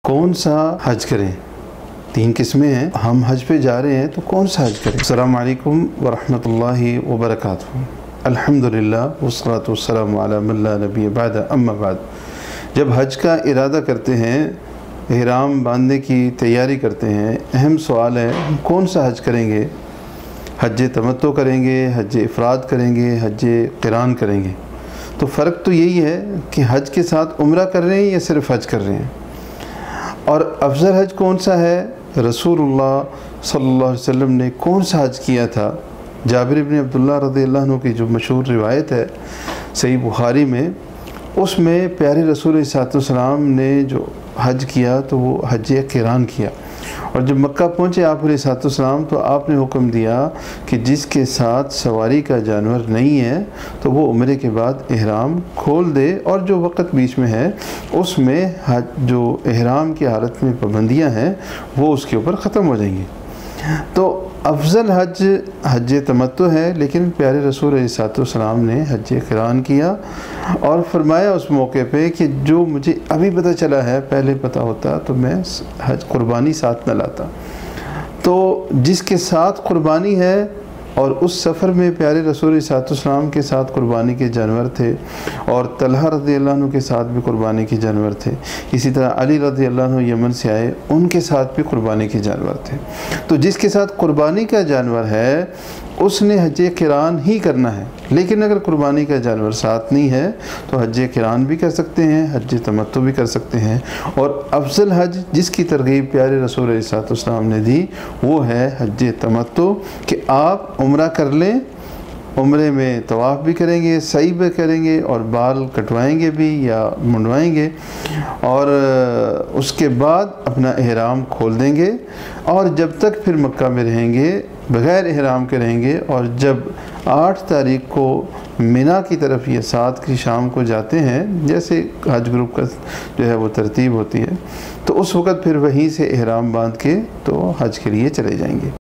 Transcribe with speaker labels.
Speaker 1: کون سا حج کریں؟ 3 قسمیں ہیں. ہم حج پہ جا رہے ہیں تو کون سا حج کریں؟ السلام علیکم ورحمۃ اللہ وبرکاتہ. الحمدللہ والصلاۃ والسلام علی من لا نبی بعد اما بعد. جب حج کا ارادہ کرتے ہیں، احرام باندھنے کی تیاری کرتے ہیں، اہم سوال ہے کون سا حج کریں گے؟ حج تمتع کریں گے، حج افراد کریں گے، حج قران کریں گے؟ تو فرق تو یہی ہے کہ حج کے ساتھ عمرہ کر رہے ہیں یا صرف حج کر رہے ہیں. اور افضل حج کون سا ہے؟ رسول اللہ صلی اللہ علیہ وسلم نے کون سا حج کیا تھا؟ جابر بن عبداللہ رضی اللہ عنہ کی جو مشہور روایت ہے صحیح بخاری میں، اس میں پیارے رسول صلی اللہ علیہ وسلم نے جو حج کیا تو وہ حج قران کیا. اور جب مکہ پہنچے آپ علیہ السلام تو آپ نے حکم دیا کہ جس کے ساتھ سواری کا جانور نہیں ہے تو وہ عمرے کے بعد احرام کھول دے، اور جو وقت بیچ میں ہے اس میں جو احرام کی حالت میں پابندیاں ہیں وہ اس کے اوپر ختم ہو جائیں گی. تو افضل حج حج تمتع ہے، لیکن پیارے رسول علیہ السلام نے حج قران کیا اور فرمایا اس موقع پہ کہ جو مجھے ابھی پتہ چلا ہے، پہلے پتہ ہوتا تو میں حج قربانی ساتھ نہ لاتا. تو جس کے ساتھ قربانی ہے، اور اس سفر میں پیارے رسول علیہ السلام کے ساتھ قربانی کے جانور تھے، اور طلحہ رضی اللہ عنہ کے ساتھ بھی قربانی کے جانور تھے، اسی طرح علی رضی اللہ عنہ یمن سے آئے، ان کے ساتھ بھی قربانی کے جانور تھے. تو جس کے ساتھ قربانی کا جانور ہے اس نے حج قران ہی کرنا ہے. لیکن اگر قربانی کا جانور ساتھ نہیں ہے تو حج قران بھی کر سکتے ہیں، حج تمتع بھی کر سکتے ہیں. اور افضل حج جس کی ترغیب پیارے رسول علیہ السلام نے دی وہ ہے حج تمتع، کہ آپ عمرہ کر لیں، عمرے میں طواف بھی کریں گے، سعی بھی کریں گے، اور بال کٹوائیں گے بھی یا منڈوائیں گے، اور اس کے بعد اپنا احرام کھول دیں گے، اور جب تک پھر مکہ میں رہیں گے بغیر احرام کے رہیں گے. اور جب 8 تاریخ کو مینا کی طرف یہ 7 کی شام کو جاتے ہیں، جیسے حج گروپ کا جو ہے وہ ترتیب ہوتی ہے، تو اس وقت پھر وہیں سے احرام باندھ کے تو حج کے لیے چلے جائیں گے.